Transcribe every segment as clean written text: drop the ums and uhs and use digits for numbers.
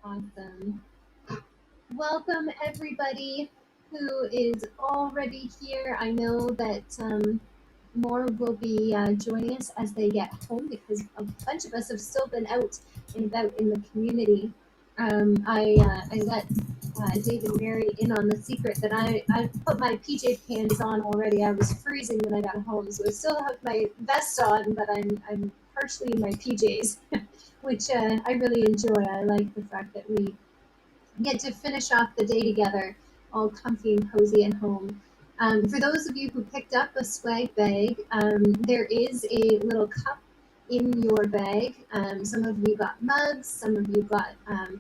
Awesome. Welcome everybody who is already here. I know that more will be joining us as they get home because a bunch of us have still been out and about in the community. I let David and Mary in on the secret that I put my PJ pants on already. I was freezing when I got home, so I still have my vest on, but I'm partially in my PJs, which I really enjoy. I like the fact that we get to finish off the day together, all comfy and cozy at home. For those of you who picked up a swag bag, there is a little cup in your bag. Some of you got mugs, some of you got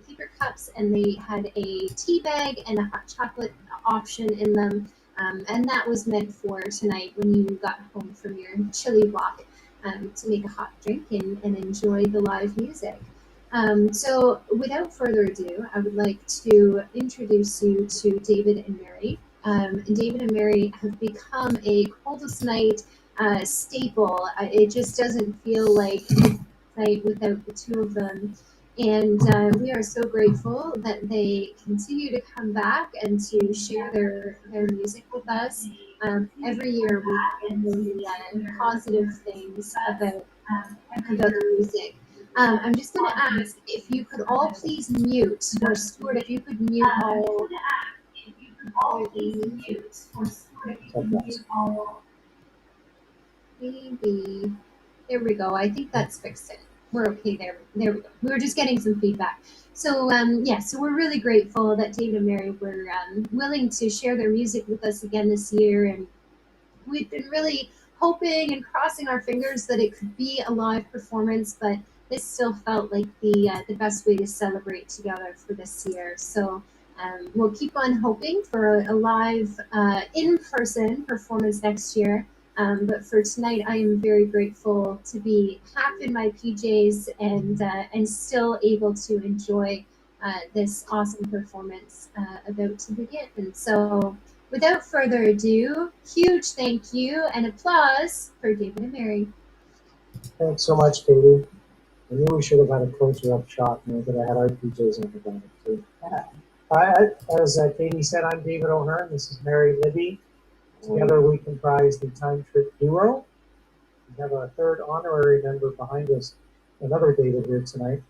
paper cups, and they had a tea bag and a hot chocolate option in them. And that was meant for tonight when you got home from your chili walk, to make a hot drink and enjoy the live music. So without further ado, I would like to introduce you to David and Mary. David and Mary have become a Coldest Night staple. It just doesn't feel like night without the two of them. And we are so grateful that they continue to come back and to share their music with us. Every year we hear really positive things about the music. I'm just going to ask if you could all please mute, or Stuart, if you could mute all. Maybe. There we go. I think that's fixed it. We're okay there. There we go. We were just getting some feedback. So so we're really grateful that David and Mary were willing to share their music with us again this year, and we've been really hoping and crossing our fingers that it could be a live performance, but this still felt like the best way to celebrate together for this year. So we'll keep on hoping for a live in-person performance next year. But for tonight, I am very grateful to be half in my PJs and still able to enjoy this awesome performance about to begin. And so without further ado, huge thank you and applause for David and Mary. Thanks so much, Katie. I knew we should have had a closer up shot, and that I had our PJs on the bottom too. As Katie said, I'm David O'Hearn. This is Mary Libby. Together we comprise the Time Trip Duo. We have a third honorary member behind us, another David here tonight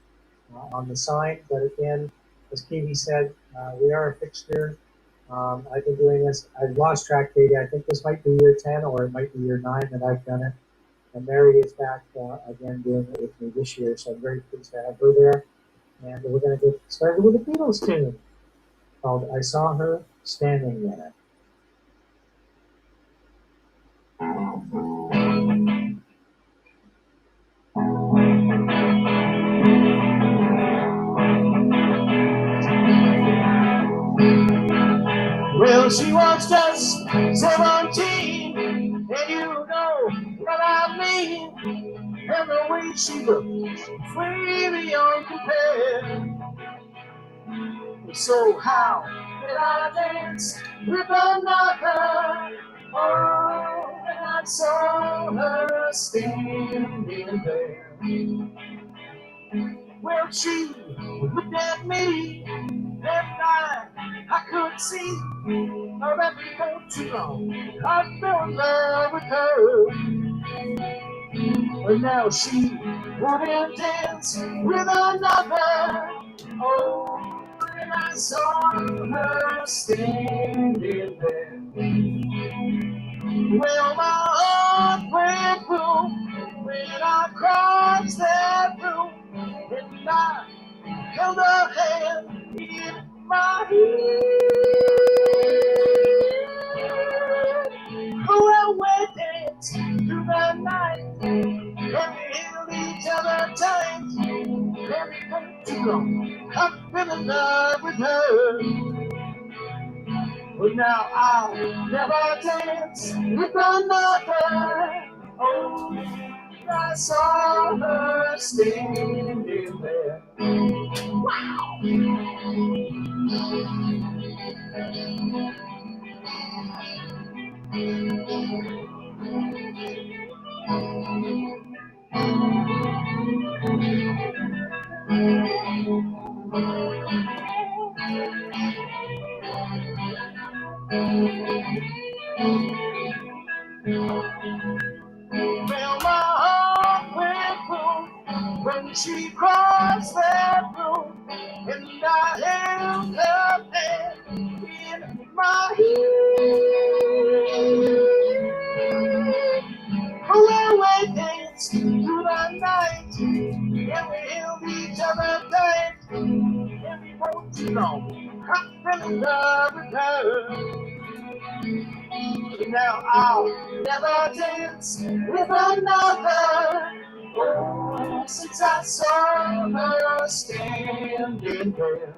on the sign. But again, as Katie said, we are a fixture. I've been doing this. I've lost track, Katie. I think this might be year 10 or it might be year 9 that I've done it. And Mary is back again doing it with me this year, so I'm very pleased to have her there. And we're going to get started with a Beatles tune called I Saw Her Standing There. Well, she was just 17, and you know what I mean. And the way she looked, way beyond compare. So how did I dance with another? Oh, and I saw her standing there. Well, she looked at me, and I could see her every not too long. I fell in love with her. But now she wouldn't dance with another. Oh, and I saw her standing there. Well, my heart went boom when I crossed that room, and I held her hand in my hand. Well, we danced through the night, and we held each other tight. Very not too long, I fell in love with her. But now I'll never dance with another. Oh, I saw her standing there. Wow! Well, my heart went boom when she crossed that room, and I held her hand in my hand. Well, we danced through the night, and we held each other tight, and we wrote, you know, I'm in love with her. Now I'll never dance with another. Oh, since I saw her standing there.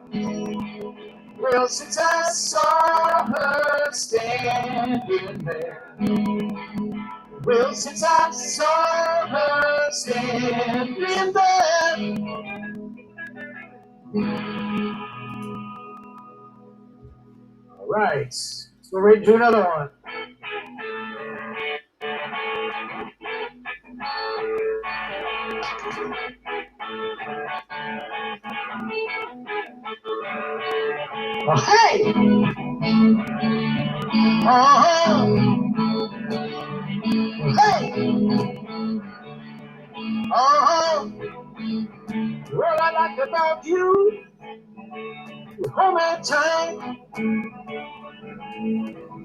Well, since I saw her standing there. Well, since I saw her standing there. All right, so we're ready to do another one. Oh, hey! Uh-huh. Hey! Uh-huh. Well, I like about you, hold me tight.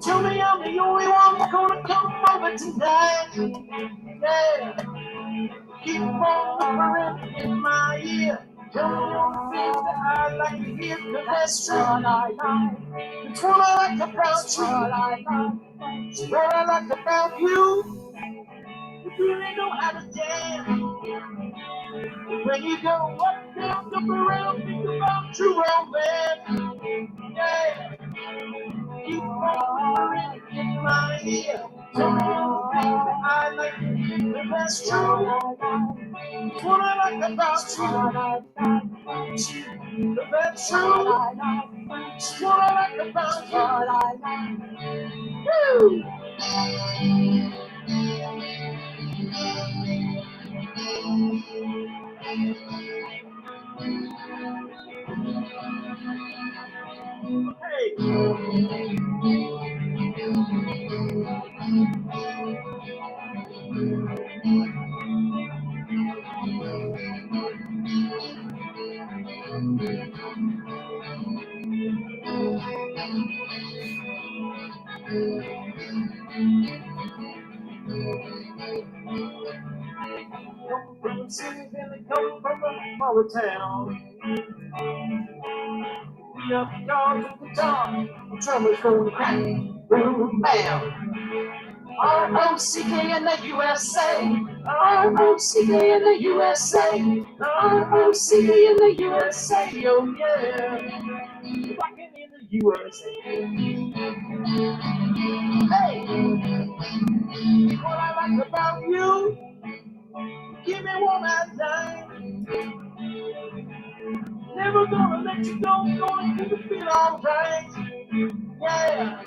Tell me I'm the only one that's gonna come over tonight. Yeah. Keep on whispering in my ear. Tell me all the things that I like to hear, 'cause that's true. It's what I like about you. It's what I like about you. You really know how to dance. When you go up, down, up around, think about true romance. Yeah. Keep on whispering in my ear. Tell me all the things that I like to hear, 'cause that's true. It's what I like about you. That's true. It's what I like about you. Woo! Hey. Come from the city and they come from a smaller town. We have guitars and guitar, the drummers going crack, boom, bam. R-O-C-K in the USA, R-O-C-K in the USA, R-O-C-K in the USA, oh yeah. Rockin' in the USA. Hey, what I like about you, give me one last time. Never gonna let you go, gonna keep it feel alright. Yeah.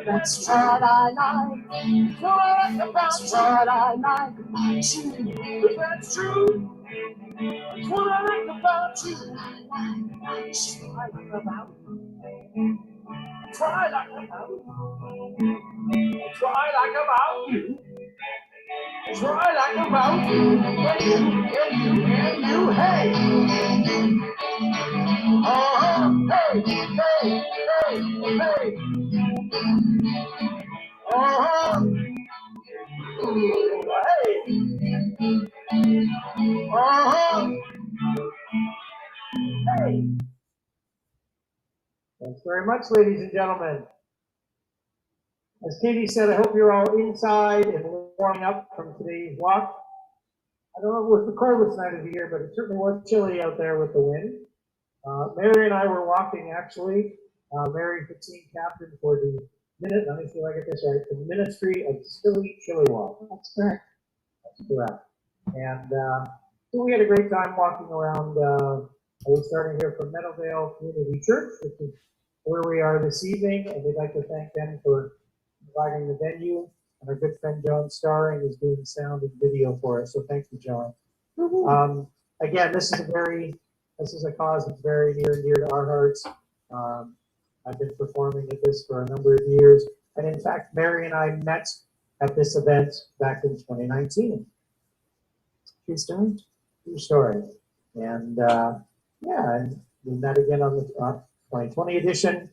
That's what I like. What I like about what I like about you. That's true. It's what I like about you. It's what I like about you. It's what I like about you. It's what I like about you. It's what I like about you. And you, hey. Hey, hey, hey, hey. Hey. Hey. Thanks very much, ladies and gentlemen. As Katie said, I hope you're all inside and warming up from today's walk. I don't know if it was the coldest night of the year, but it certainly was chilly out there with the wind. Mary and I were walking, actually. Mary's the team captain for the let me see if I get this right, the Ministry of Silly Chili Walk. That's correct. That's correct. And so we had a great time walking around. I was starting here from Meadowvale Community Church, which is where we are this evening, and we'd like to thank them for providing the venue. And our good friend John Starring is doing sound and video for us, so thank you, John. Again, this is a very This is a cause that's very near and dear to our hearts. I've been performing at this for a number of years. And in fact, Mary and I met at this event back in 2019. True story. True story. And yeah, and we met again on the 2020 edition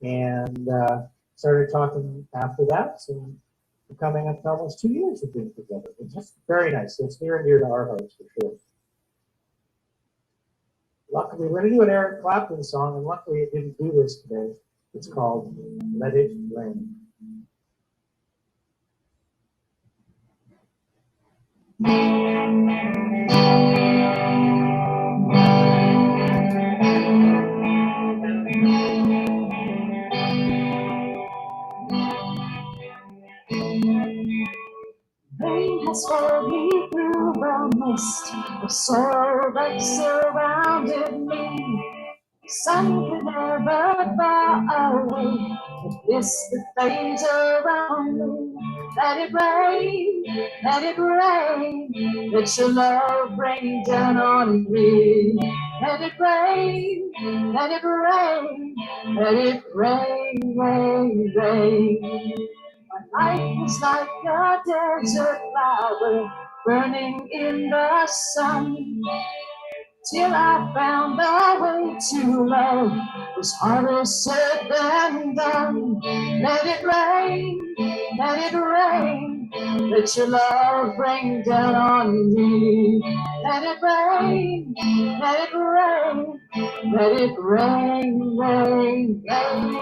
and started talking after that. So we're coming up to almost 2 years of being together. It's just very nice. It's near and dear to our hearts for sure. Luckily, we're going to do an Eric Clapton song, and luckily it didn't do this today. It's called Let It Rain. Rain has followed me through the mist. The sorrow that surrounded me. The sun could never far away. The mist that flames around me. Let it rain, let it rain. Let your love rain down on me. Let it rain, let it rain. Let it rain, rain, rain. My life is like a desert flower burning in the sun. Till I found the way to love was harder said than done. Let it rain, let it rain. Let your love rain down on me. Let it rain, let it rain. Let it rain, rain, rain.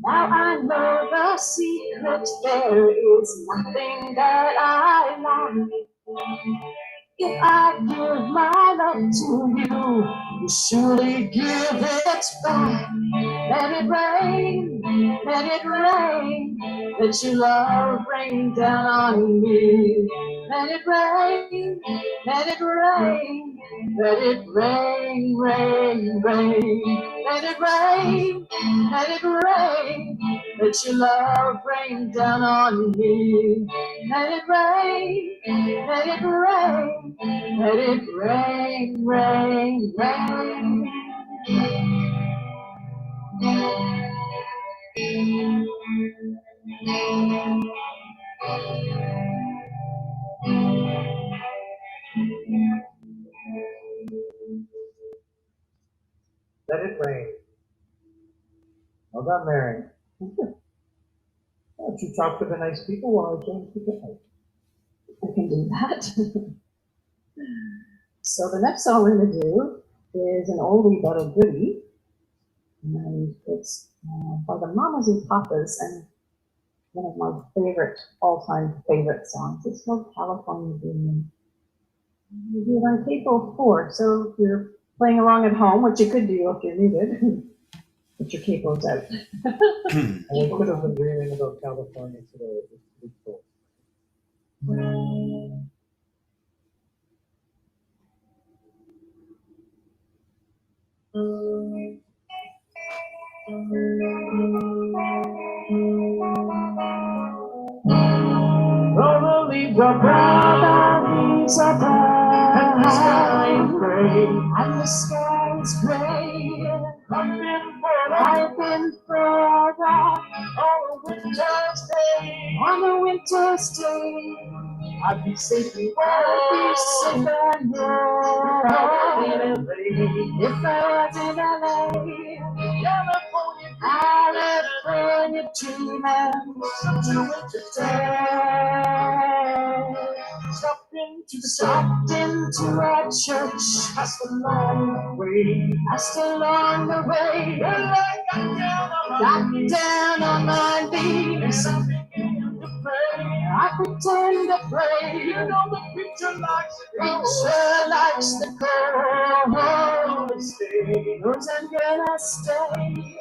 Now I know the secret, there is nothing that I lack. If I give my love to you, you surely give it back. Let it rain, let it rain. Let your love rain down on me. Let it rain, let it rain. Let it rain, rain, rain. Let it rain, let it rain. Let your love rain down on me. Let it rain, let it rain. Let it rain, rain, rain. Let it rain. Well done, Mary. Why don't you talk to the nice people while I change the guy? I can do that. So the next song we're going to do is an oldie but a goodie. And it's by the Mamas and Papas, and one of my favorite, all-time favorite songs. It's called California Dreaming. We do it on Capo 4, so if you're playing along at home, which you could do if you're muted, put your capos out. And we could have been dreaming about California today. It was pretty cool. Roll the leaves are brown, the leaves are brown, and the sky is gray, And the sky is gray. I've been further on a winter's day. On a winter's day, I'd be safely I'd be safe and safe if I was in LA. California dreaming, such a winter's day. Stopped into a church, passed along the way, passed along the way. well, I got down on my knees. Got down on my knees. I began to pray. I pretend to pray. You know the preacher likes the coldest day. Knows I'm gonna stay.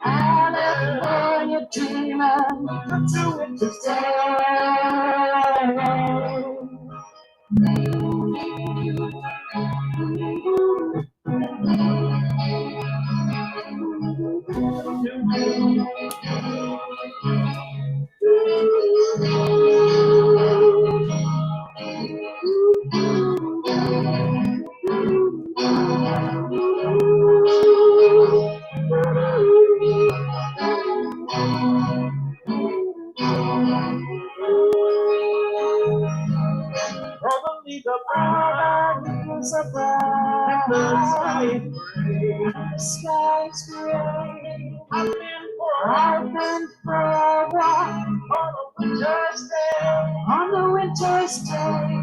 California dreaming to it to Probably the bright is a bright, the sky's gray. I've been for a walk on a winter's day. On the winter's day,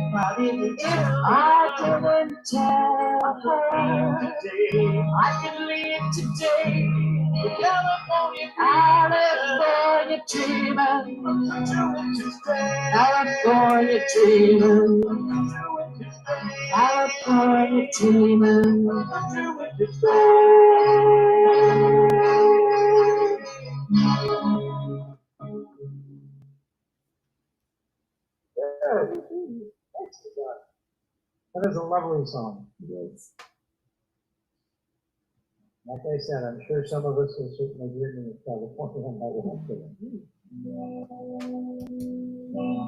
If I didn't tell her today, I can leave today. California dreaming, to stay. California dreaming, California dreaming. Good. Thanks, God. That is a lovely song. Yes. Like I said, I'm sure some of us will certainly hear me in California on that one.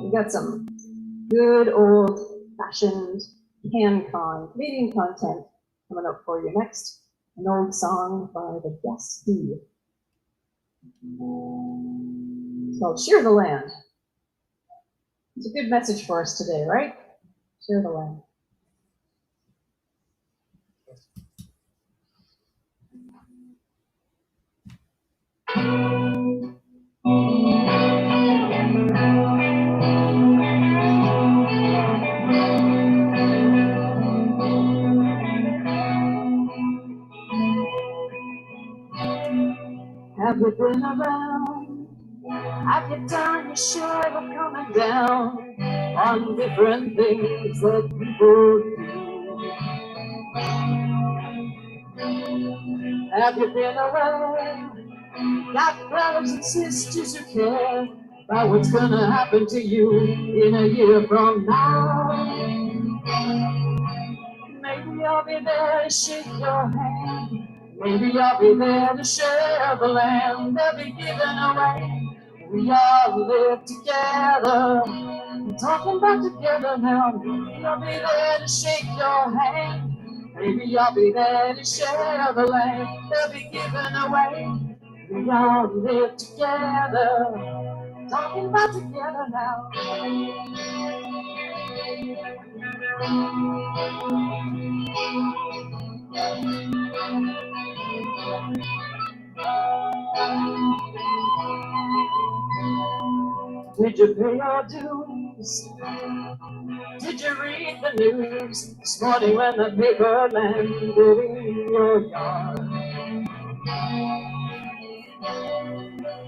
We got some good old-fashioned CanCon Canadian content coming up for you next. An old song by the Guess Who. It's called Share the Land. It's a good message for us today, right? Share the land. Have you been around? Have you done your share of coming down on different things that people do? Have you been around? Got brothers and sisters who care about what's gonna happen to you in a year from now? Maybe I'll be there to shake your hand. Maybe I'll be there to share the land they'll be giving away. We all live together. I'm talking about together now. Maybe I'll be there to shake your hand. Maybe I'll be there to share the land they'll be giving away. We all live together. Talking about together now. Did you pay your dues? Did you read the news this morning when the paper landed in your yard?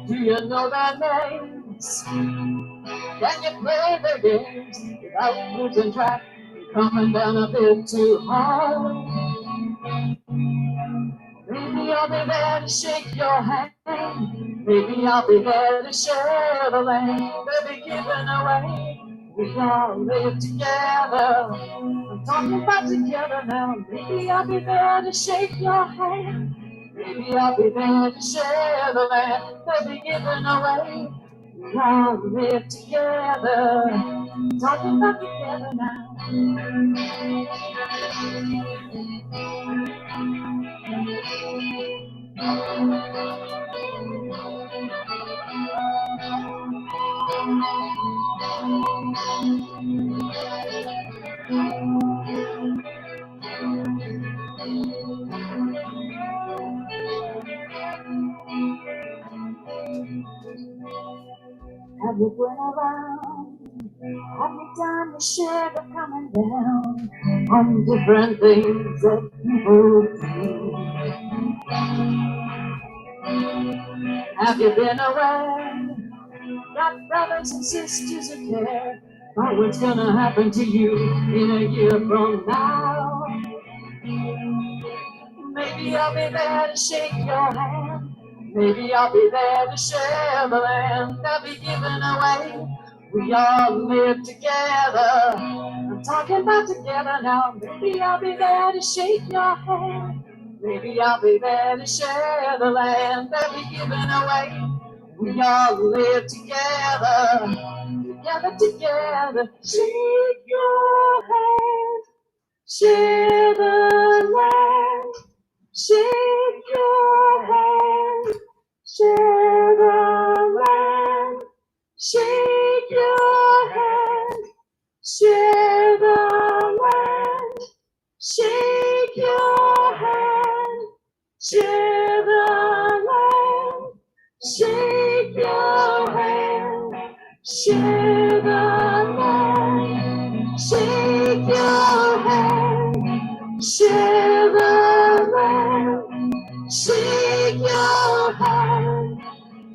Do you know their names? Can you play their games without losing track and coming down a bit too hard? Maybe I'll be there to shake your hand. Maybe I'll be there to share the land they'll be giving away. We all live together. I'm talking about together now. Maybe I'll be there to shake your hand. Maybe I'll be there to share the land they'll be giving away. We all live together. Talking about together now. Have you been around? Have you done the share of coming down on different things that people do? Have you been around? Got brothers and sisters who care about what's gonna happen to you in a year from now. Maybe I'll be there to shake your hand. Maybe I'll be there to share the land I'll be giving away. We all live together. I'm talking about together now. Maybe I'll be there to shake your hand. Maybe I'll be there to share the land that we giving away. We all live together, together. Shake your hand, share the land. Shake your hand, share the land. Shake your hand, share the land. Shake your hand, share the land. Shake your hand, share the land. Shake your hand, share the land. Shake your hand,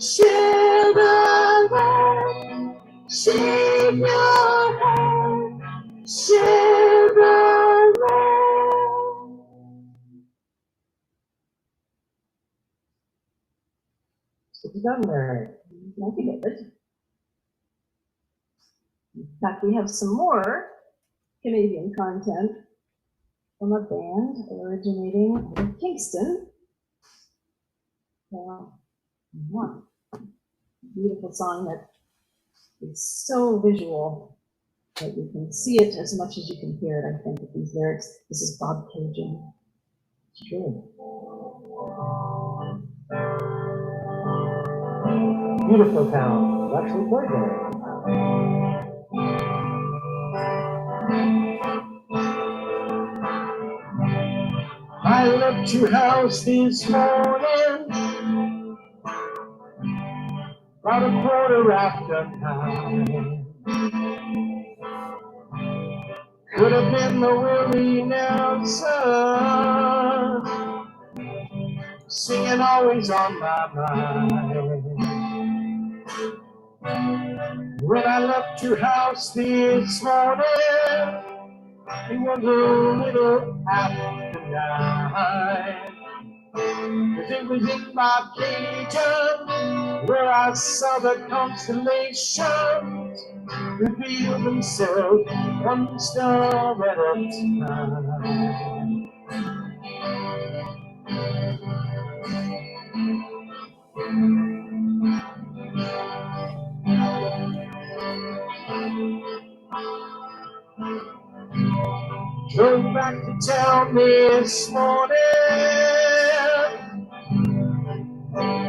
share the land. Shake your hand, share the land. So you done, Mary? Thank you, David. In fact, we have some more Canadian content from a band originating in Kingston. One beautiful song that is so visual that you can see it as much as you can hear it, I think, with these lyrics. This is Bob Cajun. It's true. Beautiful town. I've actually played there. I left your house this morning about 9:15. Could have been the Willie Nelson singing always on my mind. When I left your house this morning, it was a little after 9. 'Cause it was in my Cajun where I saw the constellations reveal themselves one star at a time. Drove back to town this morning,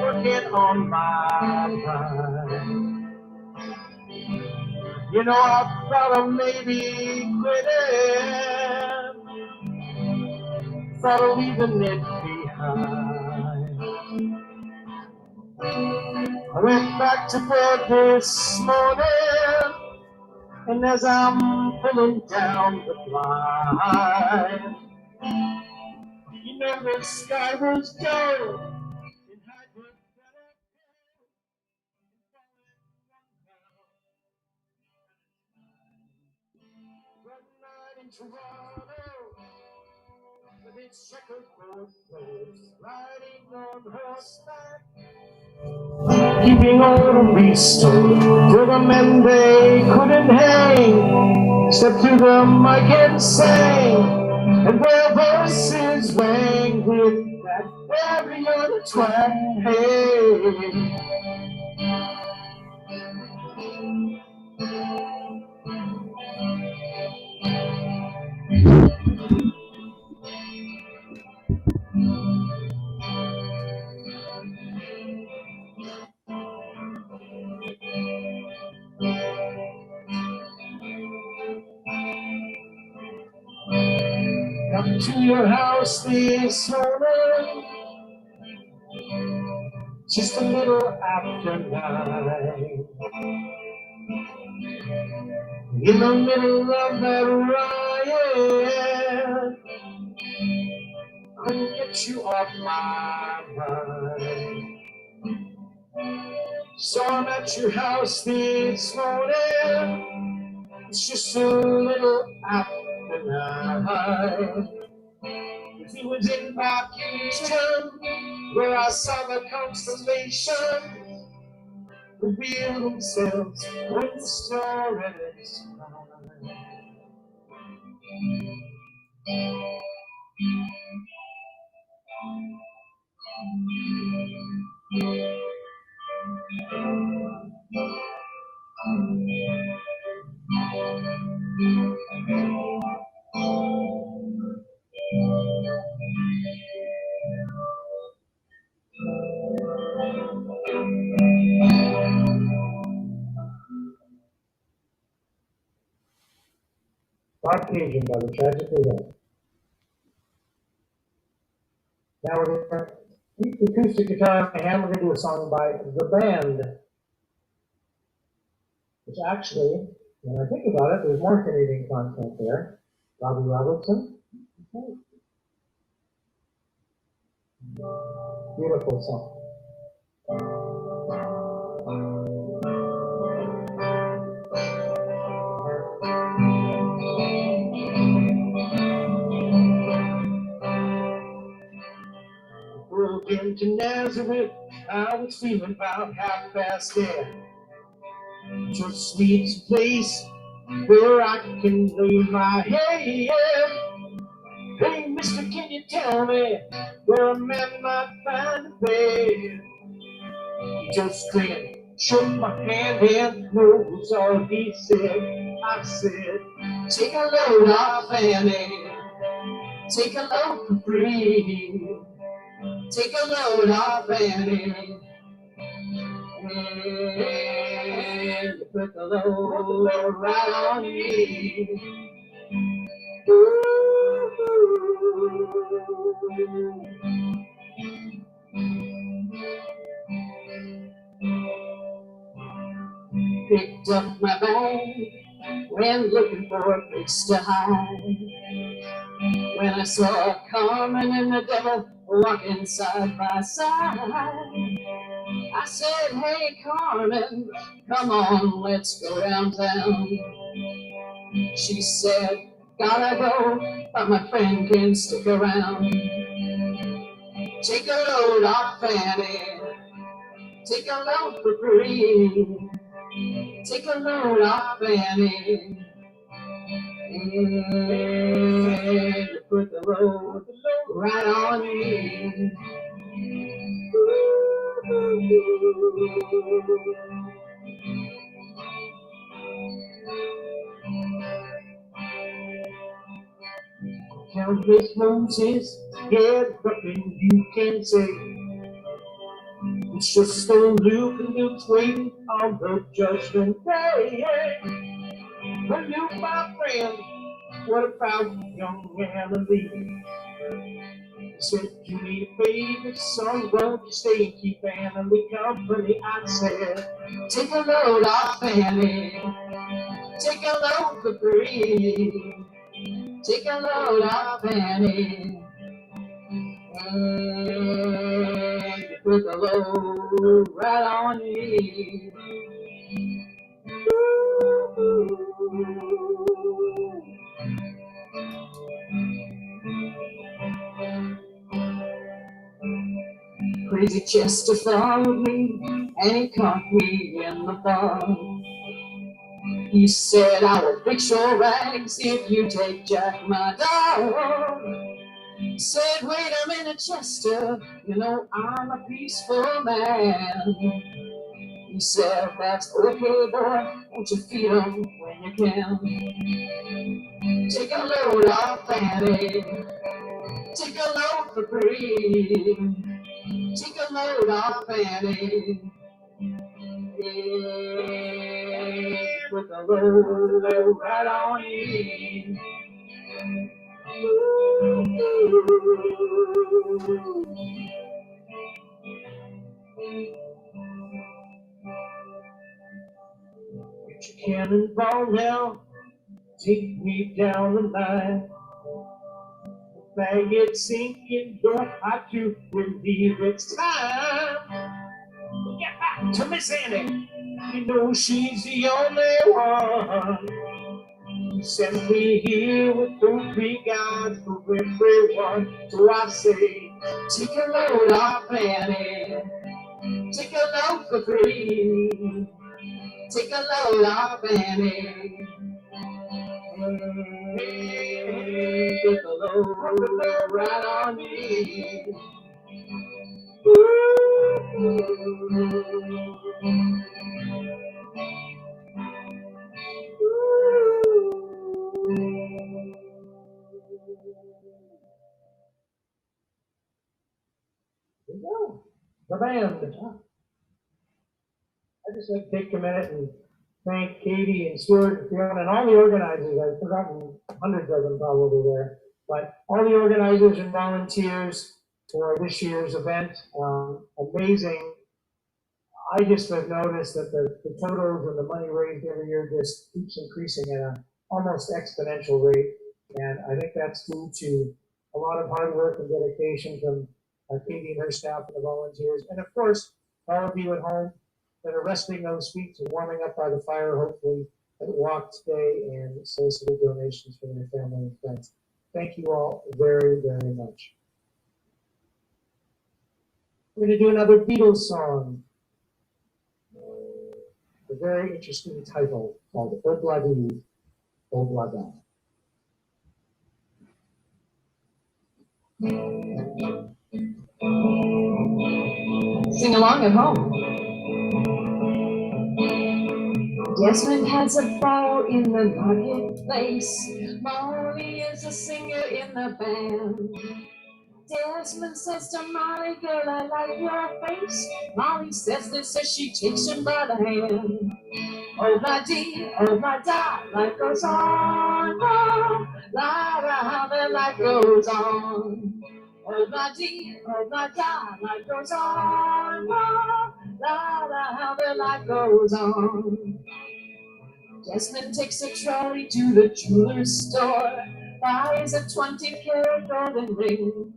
working on my mind. You know, I thought of maybe quitting, thought of leaving it behind. I went back to bed this morning, and as I'm pulling down the blind, you know the sky was gold. In Toronto, with its checkerboard clothes, riding on horseback, keeping all the beasts to the men they couldn't hang, step to the mic and sang, and their voices rang with that very other twang. Hey. Up to your house this morning, just a little after 9. In the middle of that riot, couldn't get you off my mind. So I'm at your house this morning. It's just a little after 9. He was in my kitchen where I saw the constellation reveal themselves when the star at its time. Caucasian by the Tragically Hip. Now we're going to keep the acoustic guitar in my hand. We're going to do a song by The Band. Which actually, when I think about it, there's more Canadian content there. Robbie Robertson. Okay. Beautiful song. Broke into Nazareth, I was feeling about 10:30. Just needs a place where I can lay my head. Hey, mister, can you tell me where a man might find a bed? He just grinned, shook my hand, and knows all he said. I said, take a load off Annie, take a load for free, take a load off Annie. And put the load right on me. Picked up my bag, went looking for a place to hide. When I saw Carmen and the devil walking side by side, I said, hey Carmen, come on, let's go downtown. She said, gotta go, but my friend can stick around. Take a load off Fanny, take a load for free, take a load off Fanny, and put the load right on me. Countless roses, yeah, nothing you can say. It's just a loop and loops waiting on the judgment day. Well, you, my friend, what about young Annalie? Said you need a favorite son, won't you stay and keep Annalie company? I said, take a load off Annie, take a load for free, take a load off Annie. And put the load right on me. Crazy Chester followed me, and he caught me in the bar. He said, I will fix your rags if you take Jack, my dog. He said, wait a minute, Chester, you know I'm a peaceful man. He said, that's okay, boy, won't you feed him when you can? Take a load off Fanny, take a load for free, take a load off Fanny, yeah, put the load right on me. Get your cannonball now, take me down the line. Flag it sinking, don't have to believe it's time. To Miss Annie, you know she's the only one. You sent me here with the regards for everyone. So I say, take a load off Annie. Take a load for free. Take a load off Annie. Hey, take a load right on me. There you go. The band. I just like to take a minute and thank Katie and Stuart and Fiona and all the organizers. I've forgotten hundreds of them probably there, but all the organizers and volunteers for this year's event. Amazing. I just have noticed that the totals and the money raised every year just keeps increasing at an almost exponential rate. And I think that's due to a lot of hard work and dedication from Katie and her staff and the volunteers. And of course, all of you at home that are resting those feet and warming up by the fire, hopefully, that walk today and solicited donations from their family and friends. Thank you all very, very much. We're going to do another Beatles song. A very interesting title called Obladi, Oblada. Sing along at home. Desmond has a flower in the marketplace. Molly is a singer in the band. Desmond says to Molly, girl, I like your face. Molly says this as she takes him by the hand. Oh, la dee, oh, la da, life goes on. Oh, la da, how the life goes on. Oh, la dee, oh, la da, life goes on. Oh, la da, how the life goes on. Desmond takes a trolley to the jeweler's store, buys a 20-carat golden ring,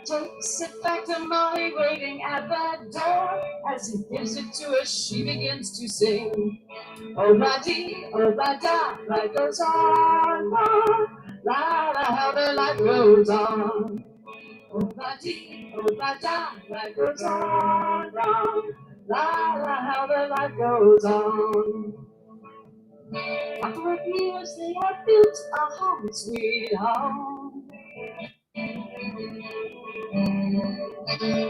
takes it back to Molly waiting at the door. As he gives it to her, she begins to sing. Oh, la dee, oh, la da, life goes on. Oh, la da, how the life goes on. Oh, la dee, oh, la da, life goes on. Oh, la da, how the life goes on. After a few years, they have built a home, sweet home.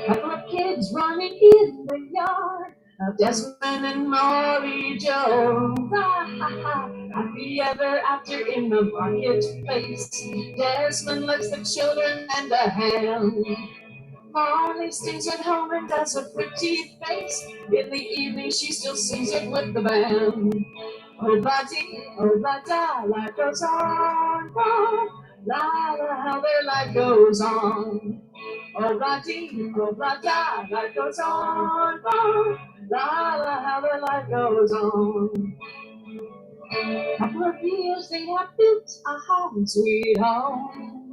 Couple of kids running in the yard of Desmond and Molly Jones. Happy ever after in the marketplace. Desmond lets the children lend a hand. Molly stays at home and does a pretty face. In the evening, she still sings it with the band. Oh, la dee, oh, la da, life goes on. Oh, la da, how their life goes on. Oh, la dee, oh, la da, life goes on. Oh, la da, how their life goes on. Couple of years they have built a home, sweet home.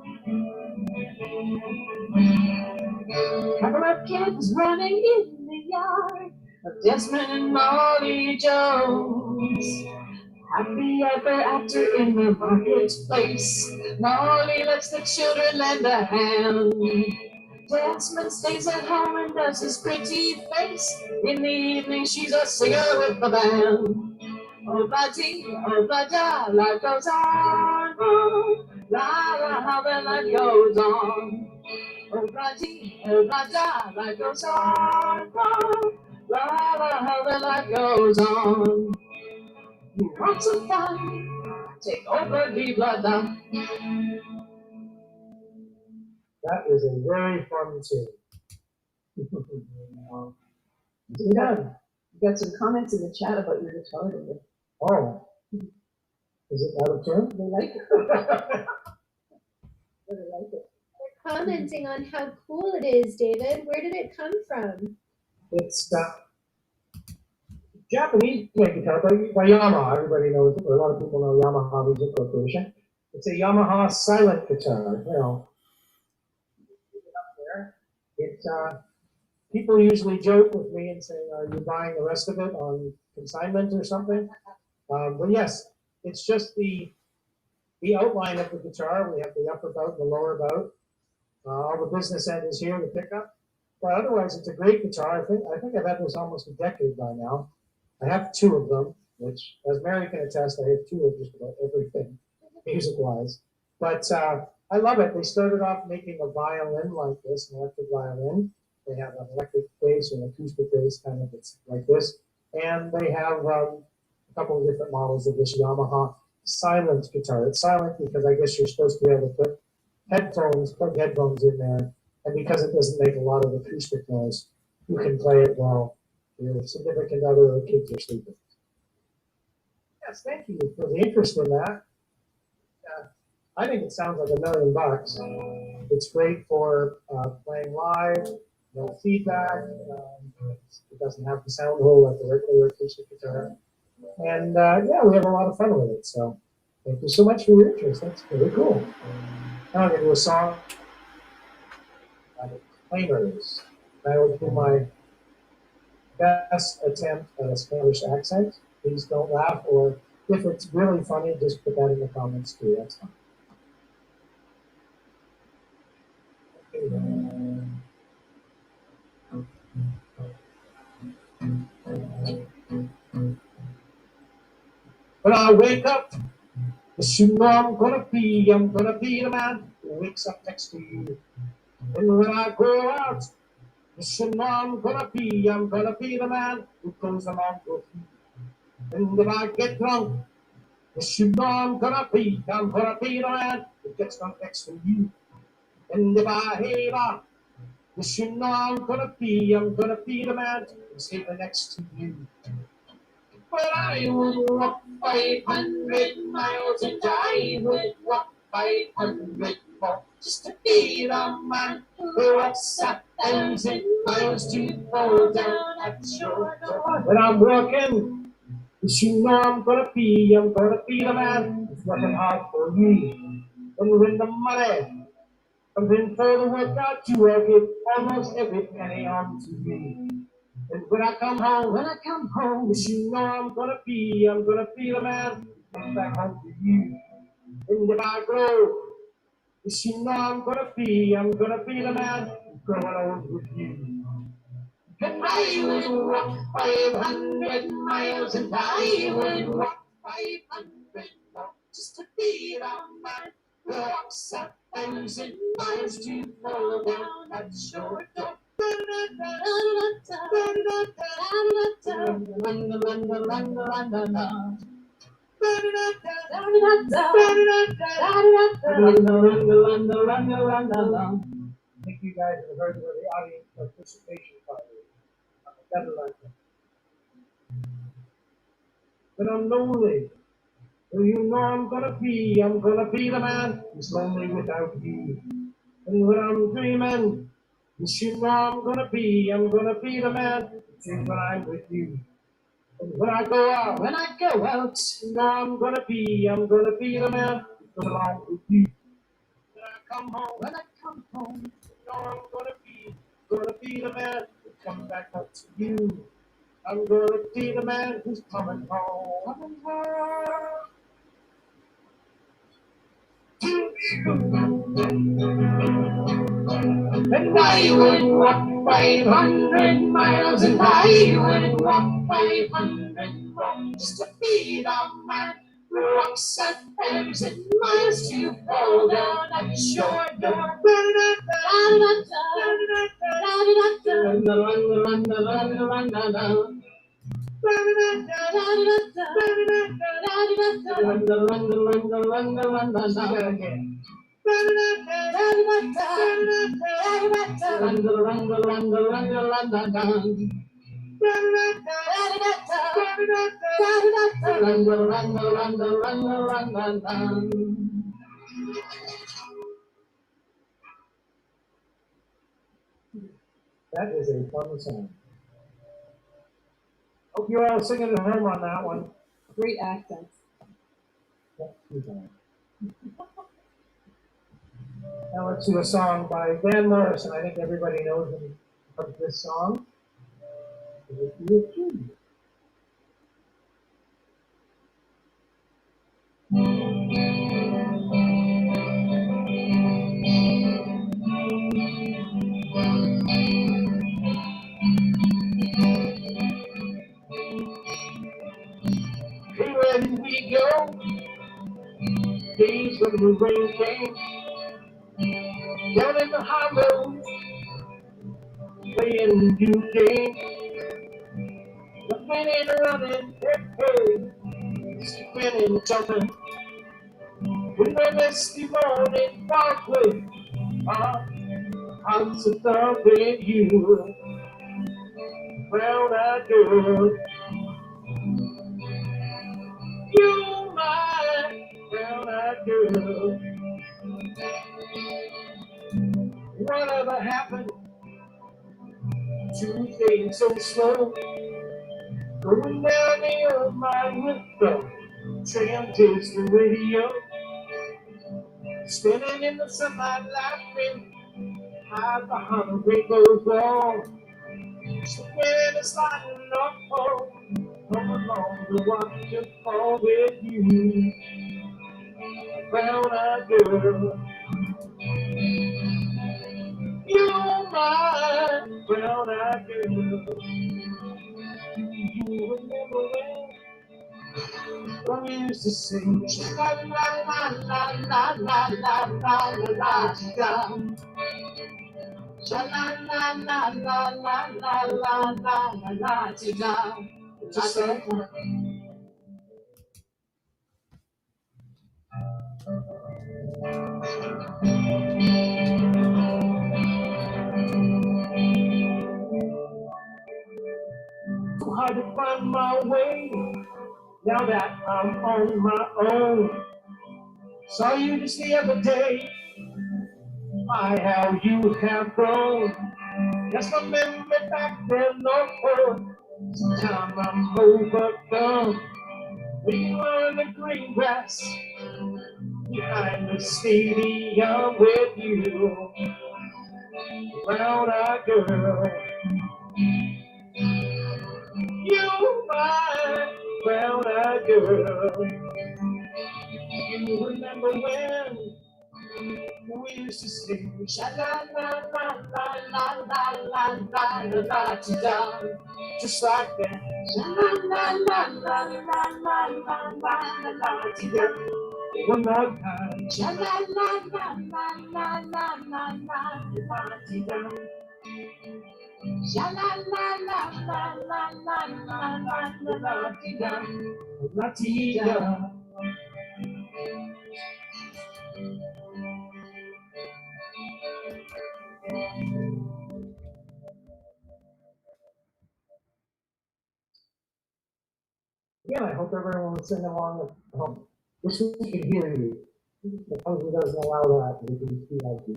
Couple of kids running in the yard of Desmond and Molly Jones. Happy ever after in the marketplace. Molly lets the children lend a hand. Desmond stays at home and does his pretty face. In the evening, she's a singer with the band. Oh, la dee, oh, la da, life goes on. Oh, la la, how the life goes on. Oh, la dee, oh, la da, life goes on. Oh, la la, how the life goes on. You want some fun? Take over the blood. That is a very fun tune. You got some comments in the chat about your guitar. Oh, is it out of tune? They like it. They like it. They're commenting on how cool it is, David. Where did it come from? It's Japanese guitar by Yamaha. Everybody knows, or a lot of people know Yamaha Music Corporation. It's a Yamaha silent guitar. You know, up there. people usually joke with me and say, "Are you buying the rest of it on consignment or something?" But yes, it's just the outline of the guitar. We have the upper bout and the lower bout. All the business end is here, the pickup. But otherwise, it's a great guitar. I think I've had this almost a decade by now. I have two of them, which, as Mary can attest, I have two of just about everything, music-wise. But I love it. They started off making a violin like this, an electric violin. They have an electric bass or an acoustic bass, kind of it's like this. And they have a couple of different models of this Yamaha silent guitar. It's silent because I guess you're supposed to be able to put plug headphones in there, and because it doesn't make a lot of acoustic noise, you can play it while your significant other or kids are sleeping. Yes, thank you for the interest in that. I think it sounds like $1,000,000. It's great for playing live, no feedback. It doesn't have the sound hole like the regular acoustic guitar. And yeah, we have a lot of fun with it. So thank you so much for your interest. That's really cool. Now I'm going to do a song, Claimers. I will do my best attempt at a Spanish accent. Please don't laugh, or if it's really funny, just put that in the comments too. That's fine. When I wake up, you know I'm gonna be the man who wakes up next to you. And when I go out, you know I'm gonna be the man who goes along with you. And if I get drunk, you know I'm gonna be the man who gets drunk next to you. And if I hate on, you know I'm gonna be the man who's sleeping next to you. But I would walk 500 miles and I would walk 500 more just to be the man who walks 1,000 miles to fall down at your door. When I'm working, you know I'm gonna be the man who's working hard for you. And when the money comes in for the workout, you will give almost every penny on to me. And when I come home, you know I'm gonna be the man who comes back home to you. And if I grow, you know I'm gonna be the man who's growing old with you. And I would walk 500 miles and I would walk 500 more just to be the man who walks 1,000 miles to fall down at your door. I think you guys have heard where the audience participation part is. When I'm lonely, you know I'm gonna be the man who's lonely without you. And when I'm dreaming, you know I'm gonna be the man who dreams when I'm with you. And when I go out, you know I'm gonna be the man who goes along with you. When I come home, you know I'm gonna be the man who comes back up to you. I'm gonna be the man who's coming home. And I would walk 500 miles and I would walk 500 more just to be the man who walks 1,000 miles to fall down at your door. That is a fun song. Hope you're all singing at home on that one. Great accents. Now let's do a song by Van Morrison. I think everybody knows him of this song. It would be a tune. Hey, where did we go? Days when the rain came down in the hollow, playing a new game. The man ain't running, hey, hey, skipping and jumping. In the misty morning darkly, our hearts are thumping you, brown-eyed girl. You, my brown-eyed girl. Whatever happened to fade so slow? Going down the old mine with the train takes the radio. Spinning in the sunlight, laughing, high behind the rainbow wall. So when it's lighting up home, come along to watch it fall with you, brown-eyed girl. You're my brown-eyed girl. You remember when we used to sing, la la la la la la la la la la la. Sha la la la la la la la la la la la. Just like that. Too hard to find my way now that I'm on my own. Saw you just the other day. My, how you have grown. Just remember back then, no more. Sometimes I'm overcome. We were in the green grass behind the stadium with you, brown-eyed girl. You, my brown-eyed girl. You remember when we used to sing, sha la la la la la la la la la la da, just like that. Sha la la la la la la la la la da. One more time. Sha la la la la la la la la la da. Sha la la la la la la la la la da. La da. Again, I hope everyone will sing along at home. Wish we could hear you. The country doesn't allow that. We can see like you.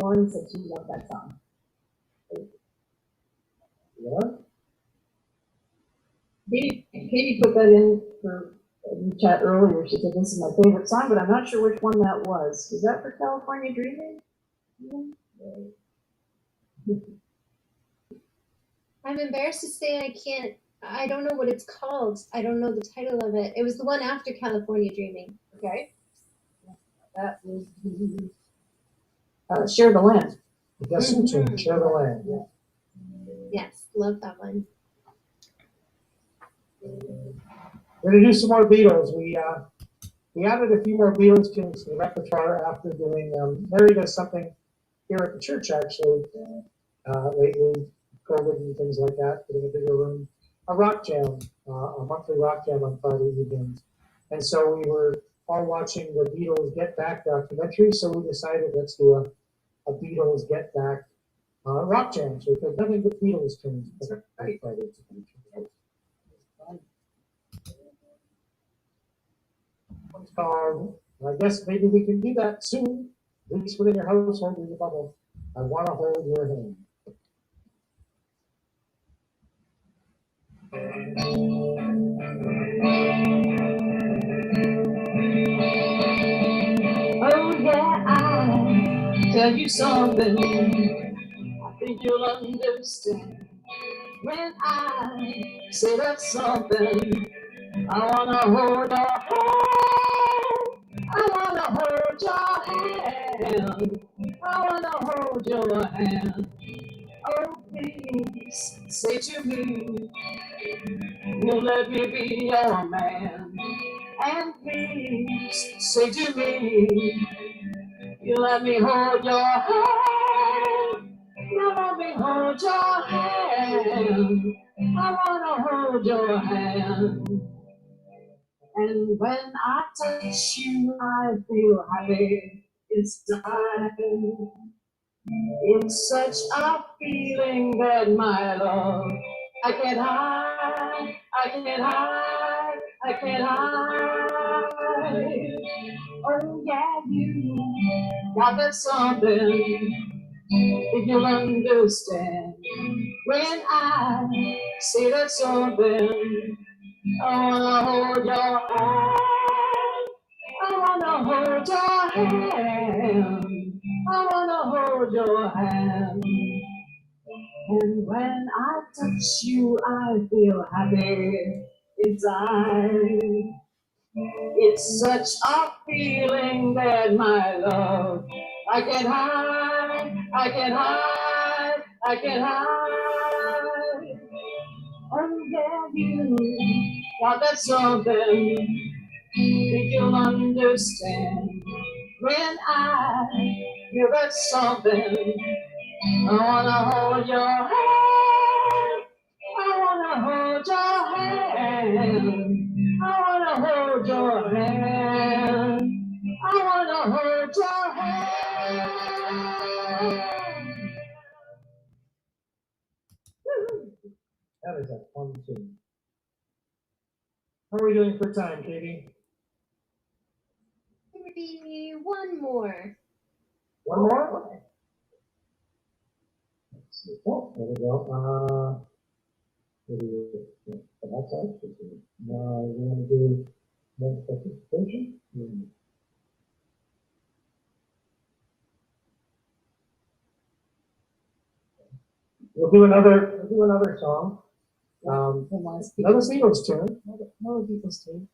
Lauren said she loved that song. Yeah? Katie put that in the chat earlier. She said this is my favorite song, but I'm not sure which one that was. Is that for California Dreaming? I'm embarrassed to say I don't know what it's called. I don't know the title of it. It was the one after California Dreaming. Okay. That is Share the Land. The Destiny Tune, Share the Land. Yeah. Yes, love that one. We're going to do some more Beatles. We added a few more Beatles tunes to the repertoire after doing, Mary does something here at the church actually, lately, COVID and things like that, getting a bigger room, a rock jam, a monthly rock jam on Friday evenings. And so we were all watching the Beatles Get Back documentary, so we decided let's do a Beatles Get Back rock jam. So there's nothing but Beatles tunes on Friday. It's called, I guess maybe we can do that soon, at least within your household in the bubble. I want to hold your hand. Oh yeah, tell you something I think you'll understand. When I say that something, I wanna hold your hand. I wanna hold your hand. I wanna hold your hand. Oh, please say to me, you'll let me be your man. And please say to me, you let me hold your hand. You let me hold your hand. I wanna hold your hand. And when I touch you, I feel happy inside. It's such a feeling that my love I can't hide, I can't hide, I can't hide. Oh yeah, you got that something if you'll understand. When I say that something, I wanna hold your hand. I wanna hold your hand. I wanna hold your hand. And when I touch you, I feel happy inside. It's such a feeling that my love I can hide, I can hide, I can hide. Oh yeah, you got that something, think you'll understand. When I feel that something, I wanna hold your hand. I wanna hold your hand. I wanna hold your hand. I wanna hold your hand. That is a fun tune. How are we doing for time, Katie? Maybe one more. One more? Let's see. Oh, there we go. That's actually good. Now we're going to do more participation. We'll do another song. Another Beatles tune. Another Beatles tune.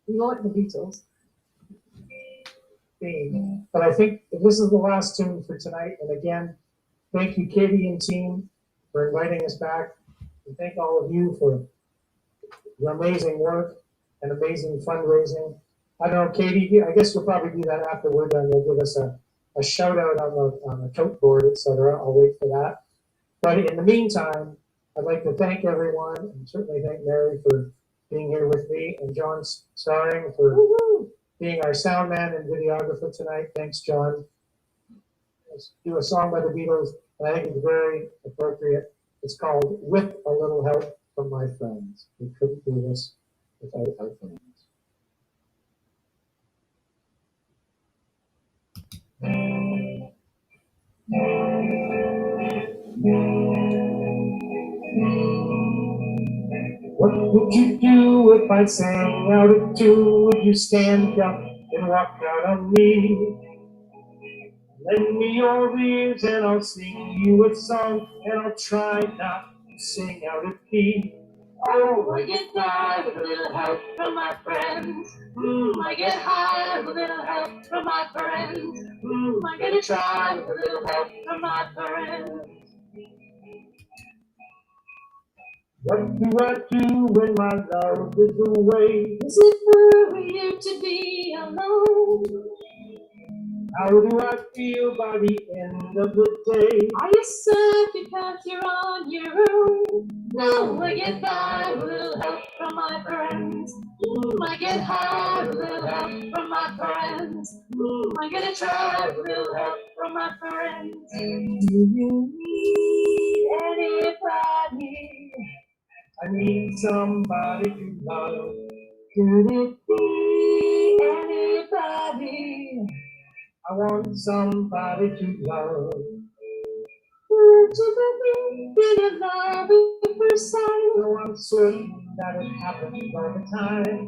We like the Beatles. But I think this is the last tune for tonight. And again, thank you, Katie and team, for inviting us back. And thank all of you for your amazing work and amazing fundraising. I don't know, Katie, I guess we'll probably do that after we're done. They'll give us a shout out on the tote board, etc. I'll wait for that. But in the meantime, I'd like to thank everyone and certainly thank Mary for being here with me and John Starring for being our sound man and videographer tonight. Thanks, John. Let's do a song by the Beatles, and I think it's very appropriate. It's called With a Little Help from My Friends. We couldn't do this without our friends. What would you do if I sang out of tune? Would you stand up and walk out on me? Lend me your ears and I'll sing you a song, and I'll try not to sing out of key. Oh, I get by with a little help from my friends. I get high with a little help from my friends. I'm gonna try with a little help from my friends. What do I do when my love is away? Is it for you to be alone? How do I feel by the end of the day? Are you sad because you're on your own? No, I get by with a little help from my friends. I get high with a little help from my friends. I'm gonna try with a little help from my friends. Do you need anybody? I need somebody to love. Could it be anybody? I want somebody to love. Would you believe in a love at first sight? So I'm certain that it happens all the time.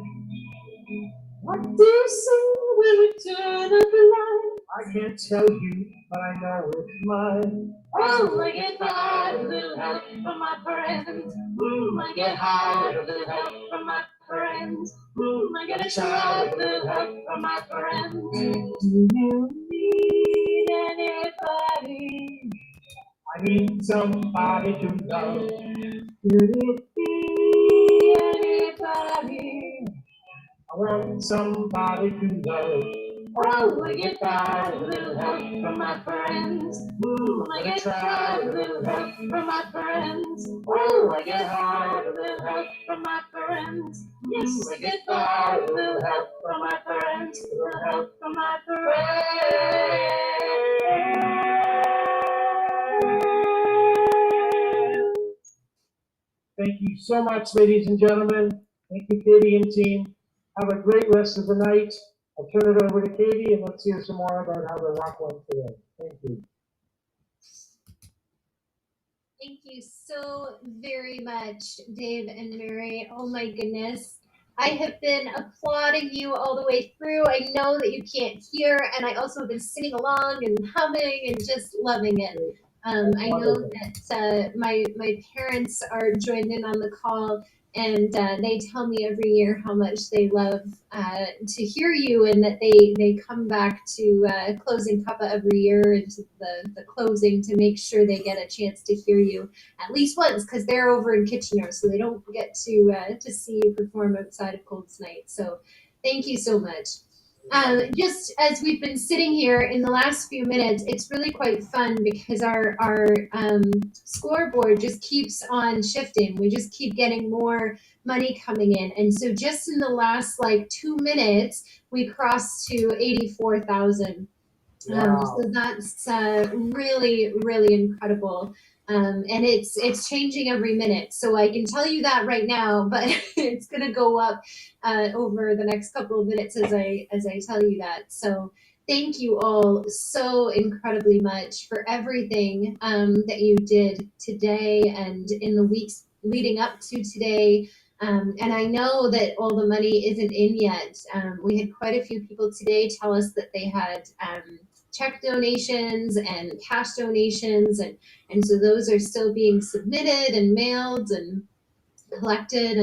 What do you say when we turn up the light? I can't tell you, but I know it's mine. Oh, I get by with a little help from my friends. I get high with a little help from my friends. I get a try with a little help from my friends. Do you need anybody? I need somebody to love. Could it be anybody? I want somebody to love. Oh, I get by with a little help from my friends. I get try with a little help from my friends. Oh, I get high with a little help from my friends. Yes, I get by with a little help from my friends. A little help from my friends. Thank you so much, ladies and gentlemen. Thank you, Katie and team. Have a great rest of the night. I'll turn it over to Katie and let's hear some more about how the rock went today. Thank you. Thank you so very much, Dave and Mary. Oh my goodness. I have been applauding you all the way through. I know that you can't hear, and I also have been singing along and humming and just loving it. I know that my parents are joined in on the call, and they tell me every year how much they love to hear you, and that they come back to Closing Cuppa every year and to the closing to make sure they get a chance to hear you at least once, because they're over in Kitchener, so they don't get to see you perform outside of Coldest Night. So thank you so much. Just as we've been sitting here in the last few minutes, it's really quite fun because our scoreboard just keeps on shifting. We just keep getting more money coming in, and so just in the last 2 minutes, we crossed to 84,000. Wow. So that's really, really incredible. And it's changing every minute. So I can tell you that right now, but it's going to go up over the next couple of minutes as I tell you that. So thank you all so incredibly much for everything that you did today and in the weeks leading up to today. And I know that all the money isn't in yet. We had quite a few people today tell us that they had check donations and cash donations, and so those are still being submitted and mailed and collected,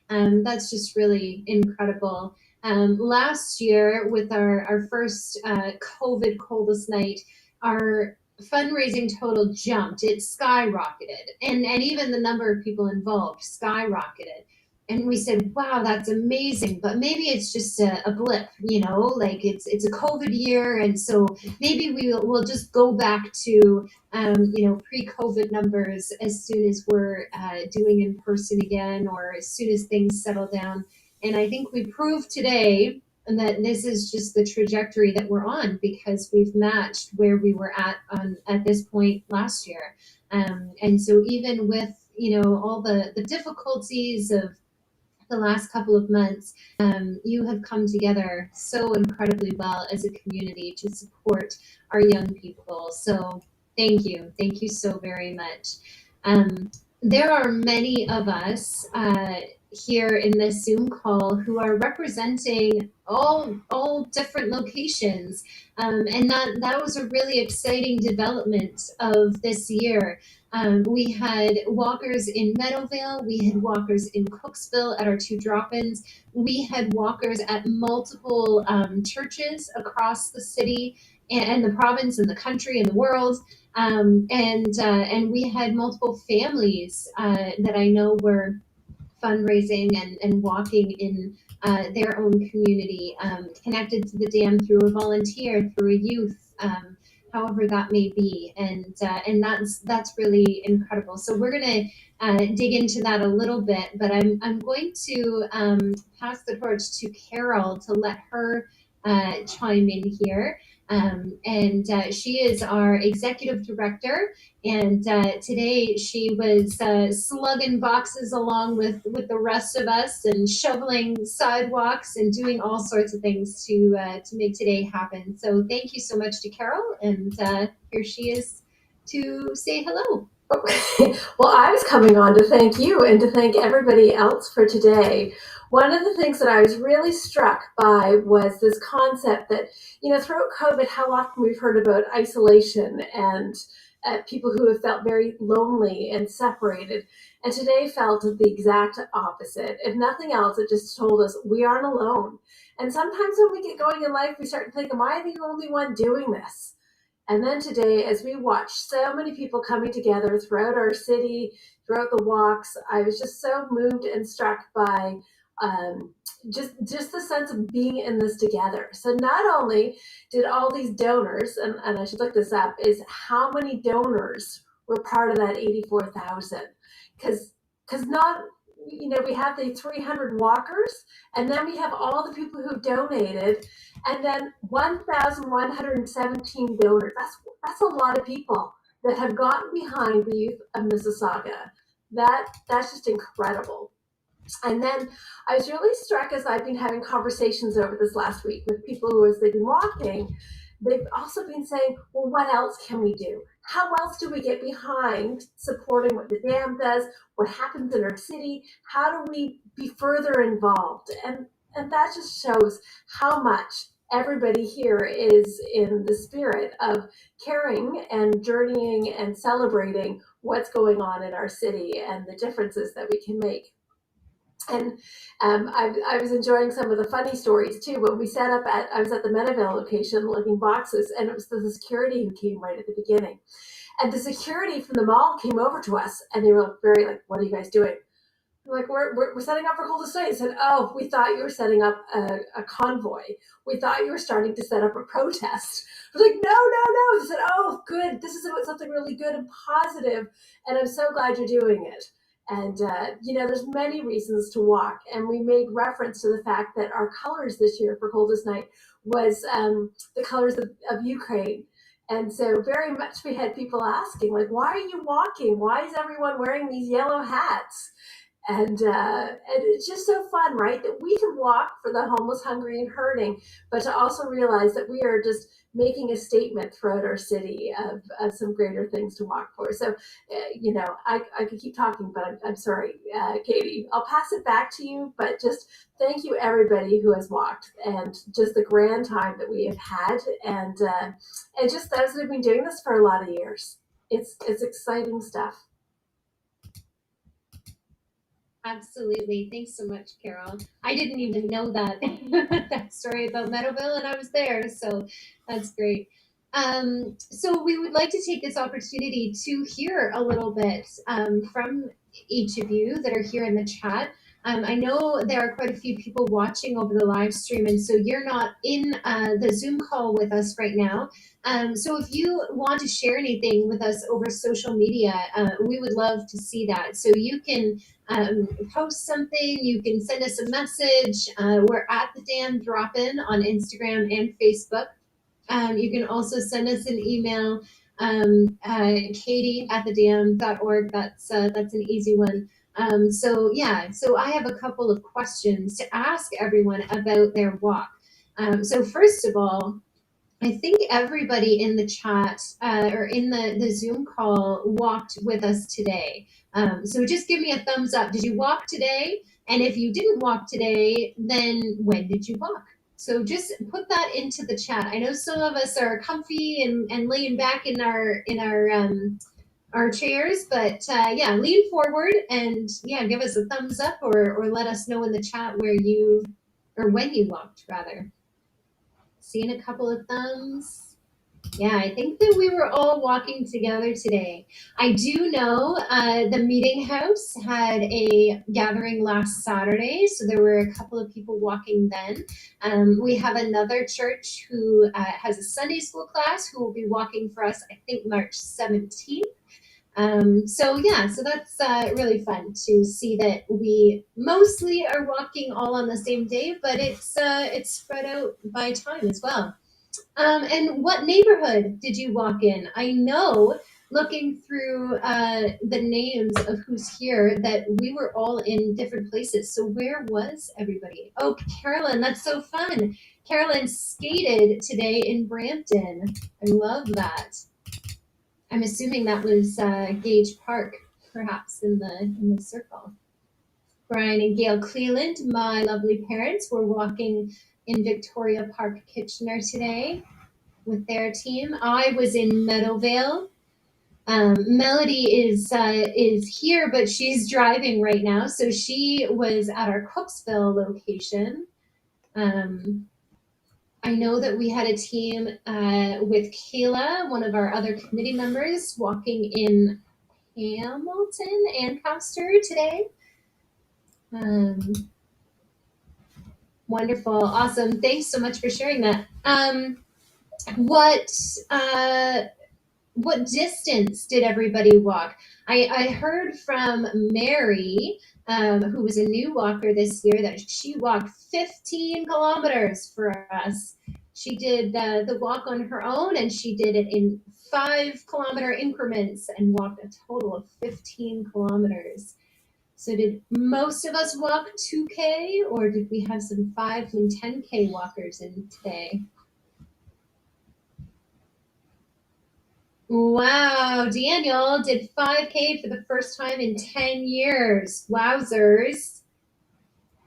and that's just really incredible. Last year with our first COVID Coldest Night, our fundraising total jumped. It skyrocketed, and even the number of people involved skyrocketed. And we said, wow, that's amazing, but maybe it's just a blip, it's a COVID year, and so maybe we'll just go back to pre-COVID numbers as soon as we're doing in person again, or as soon as things settle down. And I think we proved today that this is just the trajectory that we're on, because we've matched where we were at this point last year. And so even with all the difficulties of the last couple of months, you have come together so incredibly well as a community to support our young people. So thank you so very much. There are many of us here in this Zoom call who are representing all different locations, and that was a really exciting development of this year. We had walkers in Meadowvale, we had walkers in Cooksville at our 2 drop-ins, we had walkers at multiple churches across the city and the province and the country and the world. And we had multiple families that I know were fundraising and walking in their own community, connected to the dam through a volunteer, through a youth, however that may be, and that's really incredible. So we're going to dig into that a little bit, but I'm going to pass the torch to Carol to let her chime in here. And she is our executive director, and today she was slugging boxes along with the rest of us and shoveling sidewalks and doing all sorts of things to make today happen. So thank you so much to Carol, and here she is to say hello. Well, I was coming on to thank you and to thank everybody else for today. One of the things that I was really struck by was this concept that, throughout COVID, how often we've heard about isolation and people who have felt very lonely and separated. And today felt the exact opposite. If nothing else, it just told us we aren't alone. And sometimes when we get going in life, we start to think, am I the only one doing this? And then today, as we watched so many people coming together throughout our city, throughout the walks, I was just so moved and struck by just the sense of being in this together. So not only did all these donors, and I should look this up, is how many donors were part of that 84,000? Because not, we have the 300 walkers, and then we have all the people who donated, and then 1,117 donors. That's a lot of people that have gotten behind the youth of Mississauga. That's just incredible. And then I was really struck as I've been having conversations over this last week with people who, as they've been walking, they've also been saying, well, what else can we do? How else do we get behind supporting what the dam does, what happens in our city? How do we be further involved? And that just shows how much everybody here is in the spirit of caring and journeying and celebrating what's going on in our city and the differences that we can make. And I was enjoying some of the funny stories too. When we set up I was at the Meadowvale location looking boxes, and it was the security who came right at the beginning. And the security from the mall came over to us, and they were very like, "What are you guys doing?" We're like, we're setting up for Coldest Night. I said, "Oh, we thought you were setting up a convoy. We thought you were starting to set up a protest." I was like, no. They said, "Oh, good. This is about something really good and positive, and I'm so glad you're doing it." And, there's many reasons to walk. And we made reference to the fact that our colors this year for Coldest Night was the colors of Ukraine. And so very much we had people asking, like, why are you walking? Why is everyone wearing these yellow hats? And it's just so fun, right? That we can walk for the homeless, hungry, and hurting, but to also realize that we are just making a statement throughout our city of some greater things to walk for. So, I could keep talking, but I'm sorry, Katie. I'll pass it back to you, but just thank you, everybody who has walked, and just the grand time that we have had, and just those that have been doing this for a lot of years. It's exciting stuff. Absolutely. Thanks so much, Carol. I didn't even know that that story about Meadowville, and I was there, so that's great. So we would like to take this opportunity to hear a little bit from each of you that are here in the chat. I know there are quite a few people watching over the live stream, and so you're not in the Zoom call with us right now. So if you want to share anything with us over social media, we would love to see that. So you can post something, you can send us a message. We're at the Dam Drop-In on Instagram and Facebook. You can also send us an email, katie@thedam.org. That's an easy one. So I have a couple of questions to ask everyone about their walk. So first of all, I think everybody in the chat or in the Zoom call walked with us today. So just give me a thumbs up. Did you walk today? And if you didn't walk today, then when did you walk? So just put that into the chat. I know some of us are comfy and laying back in our chairs, but lean forward and give us a thumbs up or let us know in the chat where you or when you walked rather. Seeing a couple of thumbs. Yeah, I think that we were all walking together today. I do know the meeting house had a gathering last Saturday, so there were a couple of people walking then. We have another church who has a Sunday school class who will be walking for us, I think, March 17th. So that's really fun to see that we mostly are walking all on the same day, but it's spread out by time as well. And what neighborhood did you walk in? I know, looking through the names of who's here, that we were all in different places. So where was everybody? Oh, Carolyn, that's so fun. Carolyn skated today in Brampton. I love that. I'm assuming that was Gage Park, perhaps in the circle. Brian and Gail Cleland, my lovely parents, were walking in Victoria Park, Kitchener today with their team. I was in Meadowvale. Melody is here, but she's driving right now, so she was at our Cooksville location. I know that we had a team with Kayla, one of our other committee members, walking in Hamilton, Ancaster today. Wonderful, awesome. Thanks so much for sharing that. What distance did everybody walk? I heard from Mary, who was a new walker this year, that she walked 15 kilometers for us. She did the walk on her own, and she did it in 5-kilometer increments and walked a total of 15 kilometers. So did most of us walk 2K, or did we have some 5 and 10K walkers in today? Wow, Daniel did 5K for the first time in 10 years. Wowzers.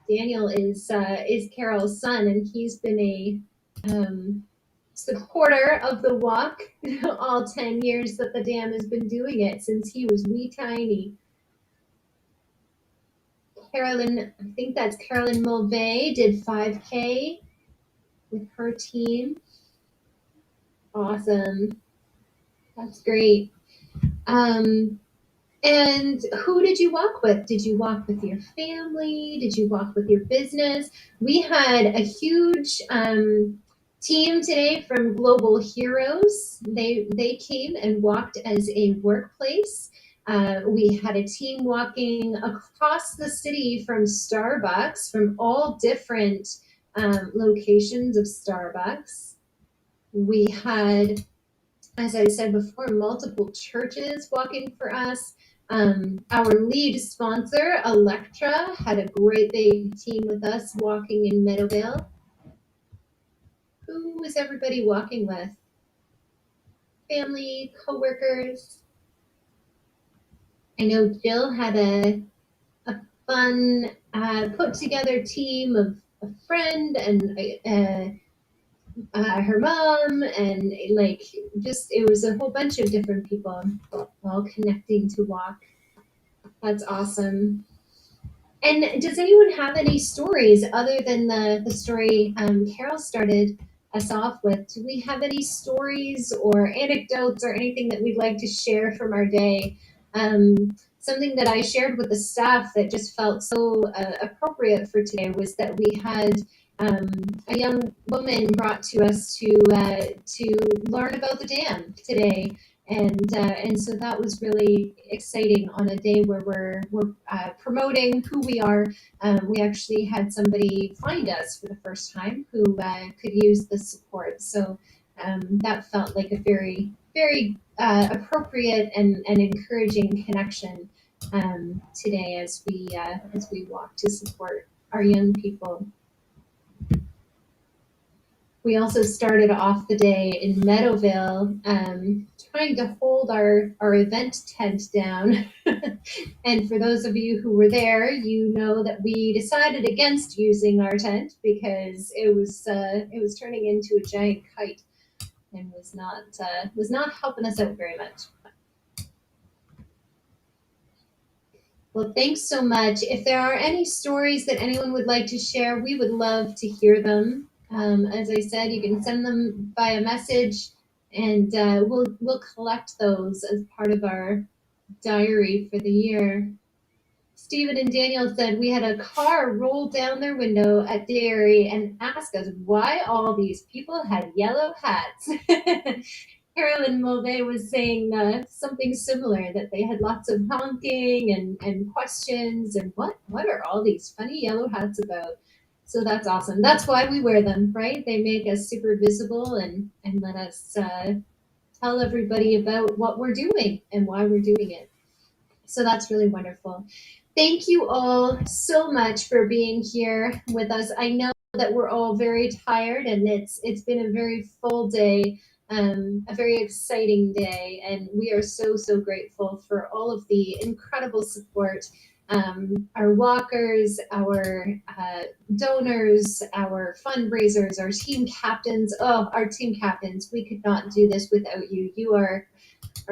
Daniel is Carol's son, and he's been a supporter of the walk all 10 years that the dam has been doing it, since he was wee tiny. Carolyn, I think that's Carolyn Mulvey, did 5K with her team. Awesome. That's great. And who did you walk with? Did you walk with your family? Did you walk with your business? We had a huge team today from Global Heroes. They came and walked as a workplace. We had a team walking across the city from Starbucks, from all different locations of Starbucks. We had, as I said before, multiple churches walking for us. Our lead sponsor, Electra, had a great big team with us walking in Meadowvale. Who was everybody walking with? Family, coworkers. I know Jill had a fun put together team of a friend and her mom, and it was a whole bunch of different people all connecting to walk. That's awesome. And does anyone have any stories other than the story Carol started us off with? Do we have any stories or anecdotes or anything that we'd like to share from our day? Something that I shared with the staff that just felt so appropriate for today was that we had a young woman brought to us to learn about the dam today. And so that was really exciting on a day where we're promoting who we are. We actually had somebody find us for the first time who could use the support. So that felt like a very, very appropriate and encouraging connection today as we walk to support our young people. We also started off the day in Meadowvale trying to hold our event tent down. And for those of you who were there, you know that we decided against using our tent because it was turning into a giant kite and was not helping us out very much. Well, thanks so much. If there are any stories that anyone would like to share, we would love to hear them. As I said, you can send them via message, and we'll collect those as part of our diary for the year. Stephen and Daniel said we had a car roll down their window at Dairy and ask us why all these people had yellow hats. Carolyn Mulvey was saying something similar, that they had lots of honking and questions and what are all these funny yellow hats about? So that's awesome. That's why we wear them, right? They make us super visible and let us tell everybody about what we're doing and why we're doing it. So that's really wonderful. Thank you all so much for being here with us. I know that we're all very tired, and it's been a very full day, a very exciting day, and we are so grateful for all of the incredible support our walkers, our donors, our fundraisers, our team captains. Oh, our team captains, we could not do this without you. You are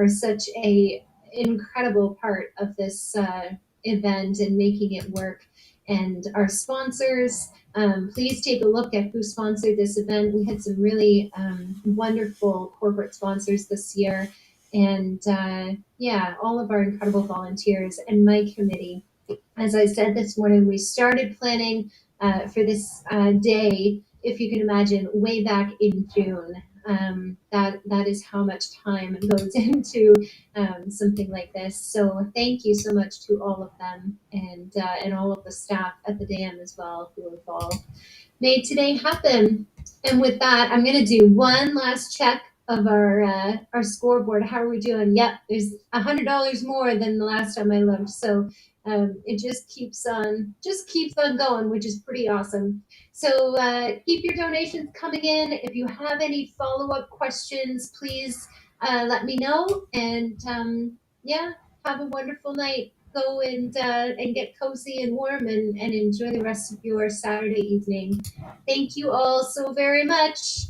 such a incredible part of this event and making it work. And our sponsors, please take a look at who sponsored this event. We had some really wonderful corporate sponsors this year. And yeah, all of our incredible volunteers and my committee. As I said this morning, we started planning for this day, if you can imagine, way back in June. That is how much time goes into something like this. So thank you so much to all of them and all of the staff at the dam as well who have all made today happen. And with that, I'm going to do one last check of our scoreboard. How are we doing? Yep, there's $100 more than the last time I looked. So it just keeps on going, which is pretty awesome. So keep your donations coming in. If you have any follow-up questions, please let me know. And yeah, have a wonderful night. Go and get cozy and warm and enjoy the rest of your Saturday evening. Thank you all so very much.